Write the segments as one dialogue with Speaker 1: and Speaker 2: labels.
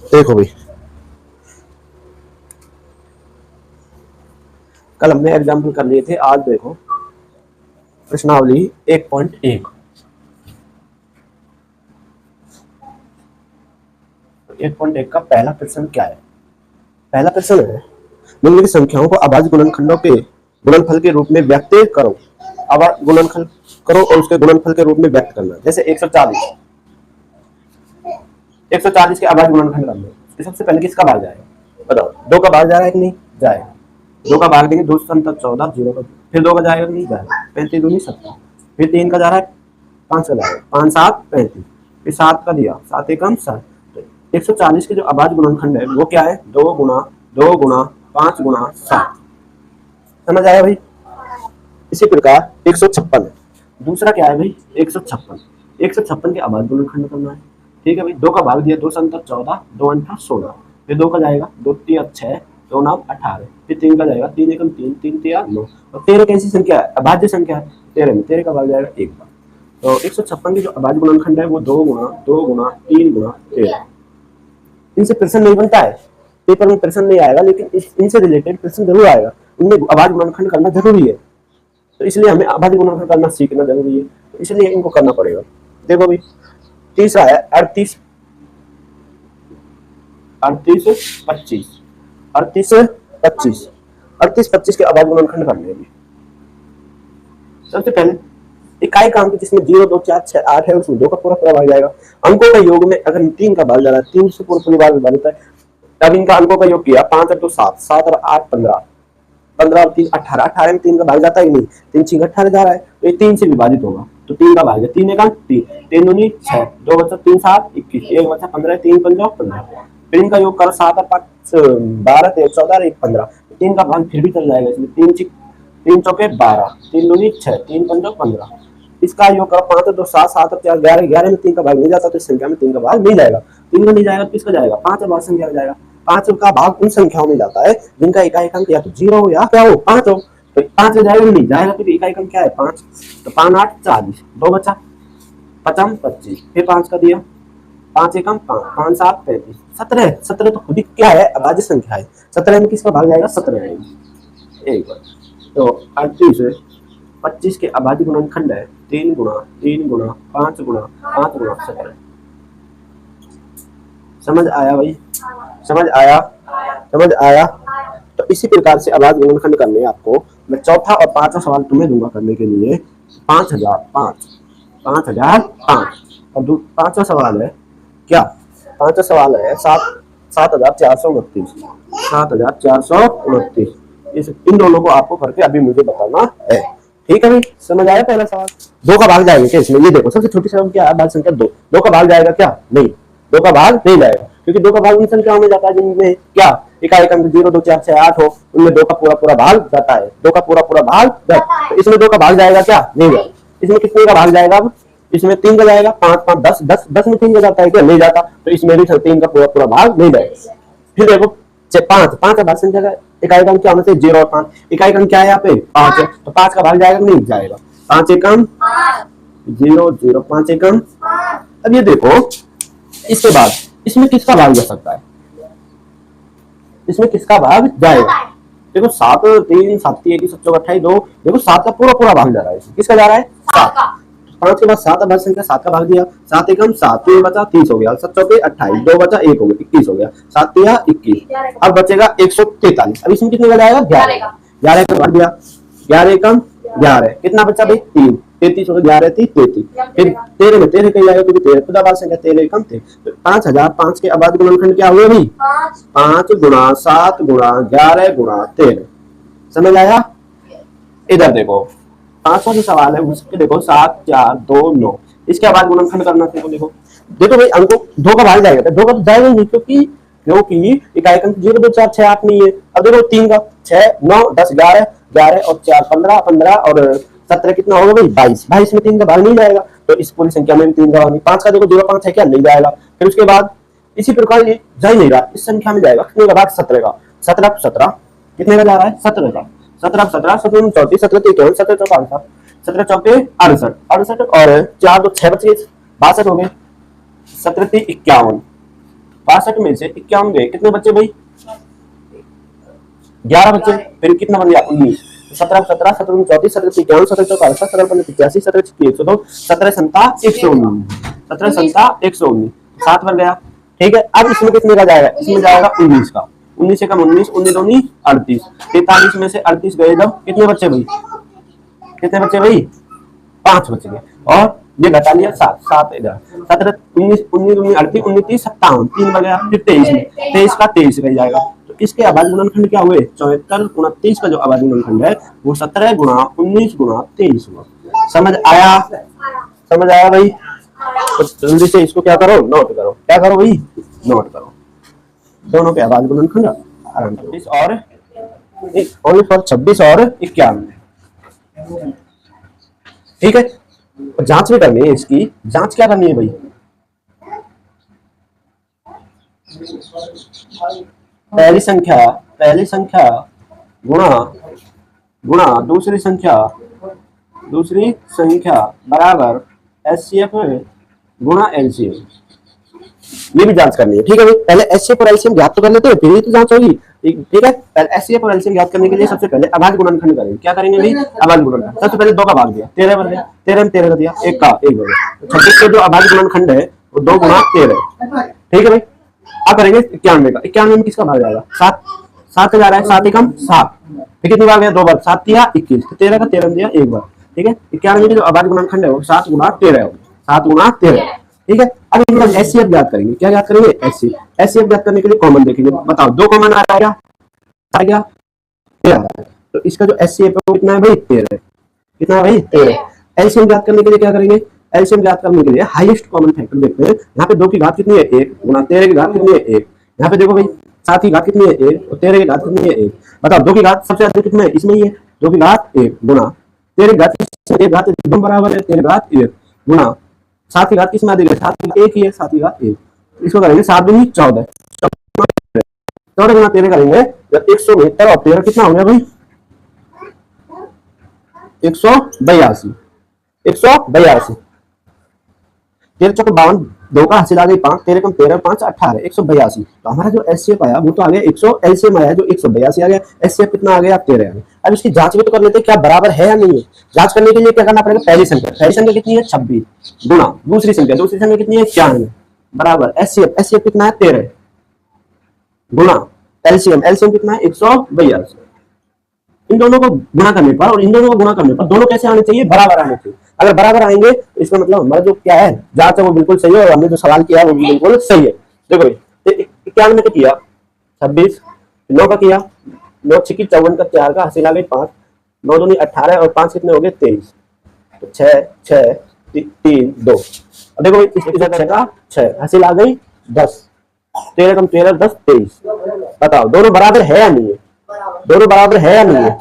Speaker 1: देखो भाई, कल हमने एग्जाम्पल कर लिए थे, आज देखो प्रश्नावली 1.1। 1.1 का पहला प्रश्न क्या है? पहला प्रश्न है निम्नलिखित संख्याओं को अभाज्य गुणनखंडों के गुणनफल के रूप में व्यक्त करो। अभाज्य गुणनखंड करो और उसके गुणनफल के रूप में व्यक्त करना। जैसे 140 के अभाज्य गुणनखंड करना, तो सबसे पहले किसका भाग जाएगा? बताओ, 2 का भाग जा रहा है कि नहीं? जाएगा। 2 का भाग देंगे, 2 तक 14, 0 का, फिर 2 का जाएगा कि नहीं? जाएगा। 35 दूनी 17, फिर 3 का जा रहा है, 5 का जाएगा, 5 7 35, फिर 7 का दिया, 7 एकम 7। 140 के जो अभाज्य गुणनखंड है वो क्या है? 2 गुणा 2 गुणा 5 गुणा 7। समझ आया भाई? इसी प्रकार 156 है। दूसरा क्या है भाई? 156 के अभाज्य गुणनखंड करना है। ठीक है भाई, 2 का भाग दिया, 2 7 14, 2 8 16, फिर 2 का जाएगा, 2 3 6, 2 9 18, फिर 3 का जाएगा, 3 एकम 3, 3 3 9, और 13 कैसी संख्या है? अभाज्य संख्या है। 13 में 13 का भाग जाएगा 1 बार। तो 156 के जो अभाज्य गुणनखंड है वो 2 गुणा 2 गुणा 3 गुणा 13। इनसे प्रश्न नहीं बनता है, पेपर में प्रश्न नहीं आएगा, लेकिन इनसे रिलेटेड प्रश्न जरूर आएगा। इनमें अभाज्य गुणनखंड करना जरूरी है, तो इसलिए हमें अभाज्य गुणनखंड करना सीखना जरूरी है, तो इसलिए इनको करना पड़ेगा। देखो भाई, तीसरा है 38 25 के अभाज्य गुणनखंड करने हैं। सबसे पहले इकाई का अंक जिसमें 0 2 4 6 8 है, उसमें 2 का पूरा भाग जाएगा। अंकों का योग में अगर 3 का भाग जा रहा है, 3 से पूरा भाग विभाजित है, तब इनका अंकों का योग किया, 5 और 2 7, 7 और 8 15, 15 और 3 18, 18 में 3 का भाग जाता है कि नहीं? 3 6 18 जा रहा है, तो ये 3 से विभाजित होगा, तो 3 का भाग है, 3 का 3, 3 दूनी 6, 2 बचा 3 7 21, 1 बचा 15, 3 5 15, फिर इनका योग करो, 7 और 5 12, 13 14 और 1 15, 3 का भाग फिर भी चल जाएगा इसमें, 3 चौके 12, 3 दूनी 6, 3 5 15, इसका योग करो, 5 और 2 7, 7 और 4 11, 11 में 3 का भाग नहीं जाता, तो इस संख्या में 3 का भाग नहीं जाएगा। 3 का नहीं जाएगा तो किसका जाएगा? 5 और भाग संख्या में जाएगा। 5 का भाग उन संख्याओं में जाता है जिनका इकाई अंक या तो 0 हो या क्या हो, 5 हो। तो 5 में जाएगा नहीं जाएगा, तो इकाई अंक क्या है? 5। तो 5 8 40, 2 बचा 50 25, फिर 5 का दिया, 5 एकम 5, 5 7 35, 17। 17 तो खुद ही क्या है? अभाज्य संख्या है। 17 में किसका भाग जाएगा? 17 में। एक बार तो 38 25 के अभाज्य गुणनखंड है 3 गुणा 3 गुणा 5 गुणा 5 गुणा 17। समझ आया भाई? समझ आया। तो इसी प्रकार से अभाज्य गुणनखंड करने हैं आपको। मैं चौथा और पांचवा सवाल तुम्हें दूंगा करने के लिए। 5005 और पांचवा सवाल है क्या? पांचवा सवाल है 7429। इन दोनों को आपको करके अभी मुझे बताना है। ठीक है भाई, समझ आया? पहला सवाल 2 का भाग जाएगा क्या इसमें? ये देखो, सबसे छोटी संख्या क्या है? भाग संख्या 2। 2 का भाग जाएगा क्या? नहीं, 2 का भाग नहीं जाएगा, क्योंकि 2 का भाग उन संख्याओं में जाता है जिनमें क्या इकाई अंक 0 2 4 6 8 हो, उनमें 2 का पूरा भाग जाता है। 2 का पूरा भाग जाता है, तो इसमें 2 का भाग जाएगा क्या? नहीं जाएगा। इसमें कितने का भाग जाएगा? अब इसमें 3 का जाएगा, 5 5 10 10 में 3 का जाता है क्या? नहीं जाता, तो इसमें भी 3 का पूरा भाग नहीं जाएगा। फिर देखो 5 भाग संख्या का इकाई अंक क्या होना चाहिए? 0 और 5। इकाई अंक क्या है यहाँ पे? 5 है, तो 5 का भाग जाएगा नहीं जाएगा। 5 एकम 0 0, 5 एकम। अब ये देखो, इसके बाद इसमें किसका भाग जा सकता है? इसमें किसका भाग जाएगा? देखो 7 3 7 1 7 28 2, देखो 7 का पूरा भाग जा रहा है। किसका जा रहा है? 7। 5 के बाद 7 अभाज्य संख्या, 7 का भाग दिया, 7 एकम 7, 3 बचा 30 हो गया, 7 चौके 28, 2 बचा 1 हो गया, 21 हो गया, 7 3 21। अब बचेगा 143। अब इसमें कितने का जाएगा? 11। 11 का भाग दिया, 11 एकम 11, कितना बचा भाई? 3, 33 हो गया, 11 33। फिर 13 में 13 कहीं जाएगा, क्योंकि 13 खुद अभाज्य संख्या, 13 एकम 13। तो 5005 के अभाज्य गुणनखंड क्या हुए भाई? 5 गुणा 7 गुणा 11 गुणा 13। समझ आया? इधर देखो, 5वां जो सवाल है उसके देखो 7 4 2 9, इसके बाद गुणनखंड करना है। देखो भाई, अंकों 2 का भाग जाएगा, 2 का तो जाएगा नहीं, क्योंकि इकाई अंक 0 2 4 6 8 नहीं है। अब देखो 3 का 6 9 10 11 11 और 4 15 15 और 17 कितना होगा भाई? 22। 22 में 3 का भाग नहीं जाएगा, तो इस पूरी संख्या में भी 3 का भाग नहीं। 5 का देखो 0 5 है क्या? नहीं जाएगा। फिर उसके बाद इसी प्रकार ये जा ही नहीं रहा, इस संख्या में जाएगा कितने का भाग? 17 का। 17 कितने का जा रहा है? 17 का। 17 17 17 34 17 53 17 54 17 चौके 68 68 और 4 2 6 बचे 62 हो गए, 17 51 62 में से 51 गए, कितने बच्चे भाई? 11 बच्चे। फिर कितना बन गया? 19। 17 17 17 34 17 51 17 44 17 85 17 102 17 संता 119 17 संता 119 7 बन गया। ठीक है, अब इसमें कितने का जाएगा? इसमें जाएगा 19 का। 19 से कम 19, 19 दूनी 38। 43 में से 38 गए जब, कितने बच्चे भाई? कितने बच्चे भाई? 5 बच गए। और ये घटा लिया 7 7 इधर 17 19 19 19 38 19 30 57 3 बन गया। फिर 23 में 23 का 23 रह जाएगा। तो इसके अभाज्य गुणनखंड क्या हुए? 74 गुणा 23 का जो अभाज्य गुणनखंड है वो 17 गुणा 19 गुणा 23 हुआ। समझ आया? समझ आया भाई? तो जल्दी से इसको क्या करो? नोट करो। क्या करो भाई? नोट करो। दोनों के अभाज्य गुणनखंड आराम से। और ओनली फॉर 26 और 51। ठीक है, जांच भी करनी है इसकी। जांच क्या करनी है भाई? पहली संख्या गुणा गुणा दूसरी संख्या बराबर एचसीएफ गुणा एलसीएम। ये भी जांच करनी है। ठीक है भाई, पहले एचसीएफ और एलसीएम ज्ञात तो कर लेते हैं, फिर ही तो जांच होगी। ठीक है, पहले एचसीएफ और एलसीएम ज्ञात करने के लिए सबसे पहले अभाज्य गुणनखंड करेंगे। क्या करेंगे भाई? अभाज्य गुणनखंड। सबसे पहले 2 का भाग दिया, 13 बन गया। 13 में 13 का दिया, 1 का 1 बन गया। 26 का जो अभाज्य गुणनखंड है वो 2 गुणा 13। ठीक है भाई, अब करेंगे 91 का। 91 में किसका भाग जाएगा? 7 7 का जा रहा है, 7 एकम 7। फिर कितनी बार गया? 2 बार। 7 दिया 21, 13 का 13 दिया 1 बार। ठीक है, 91 का जो अभाज्य गुणनखंड है वो 7 गुणा 13 होगा। 7 गुणा 13। ठीक है, अब इनका एचसीएफ ज्ञात करेंगे। क्या ज्ञात करेंगे? एचसीएफ। एचसीएफ ज्ञात करने के लिए कॉमन देखेंगे। बताओ, 2 कॉमन आ गया, 13। तो इसका जो एचसीएफ है वो कितना है भाई? 13। कितना है भाई? 13। एलसीएम ज्ञात करने के लिए क्या करेंगे? एलसीएम ज्ञात करने के लिए हाईएस्ट कॉमन फैक्टर देखते हैं। यहाँ पे 2 की घात कितनी है? 1 गुणा 13 की घात कितनी है? 1। यहाँ पे देखो भाई, 7 की घात कितनी है? 1 और 13 की घात कितनी है? 1। बताओ, 2 की घात सबसे अधिक कितना है? इसमें ही है। 2 की घात 1 गुणा 13 की घात, 1 घात एकदम बराबर है 13 की घात 1 गुणा 7 की घात किसमें अधिक है? 7 की 1 ही है, 7 की घात 1। इसको करेंगे 7 दूनी 14। 14 गुणा 13 करेंगे 172 और 13 कितना हो गया भाई? 182। 182। 13 चौक 52, 2 का हासिल आ गई 5, 13 कम 13 5 18 182। तो हमारा जो एचसीएफ आया वो तो आ गया 100, एलसीएम आया जो 182 आ गया। एचसीएफ कितना आ गया? 13 आ गया। अब इसकी जांच भी तो कर लेते हैं क्या बराबर है या नहीं है। जांच करने के लिए क्या करना पड़ेगा? पहली संख्या कितनी है? 26 गुणा दूसरी संख्या कितनी है? 91 बराबर एचसीएफ कितना है? 13 गुणा एलसीएम कितना है? 182। इन दोनों को गुणा करने पर और इन दोनों को गुणा करने पर दोनों कैसे आने चाहिए? बराबर आने चाहिए। अगर बराबर आएंगे तो इसका मतलब हमारा जो क्या है जांच है वो बिल्कुल सही है और हमने जो सवाल किया है वो बिल्कुल सही है। देखो 91 का किया 26, 9 का किया 9 छिकी 54 का 4 का हासिल आ गई 5, 9 दूनी 18 और 5 कितने हो गए? 23। तो 6 6 3 2। अब देखो इस का 6 हासिल आ गई 10, 13 कम 13 10 23। बताओ दोनों बराबर है या नहीं है? दोनों बराबर है या नहीं है?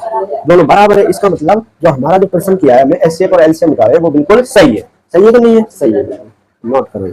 Speaker 1: दोनों बराबर है। इसका मतलब जो हमारा जो प्रश्न किया है हमने एचसीएफ और एलसीएम का है वो बिल्कुल सही है। सही है कि नहीं है? सही है। नोट करो।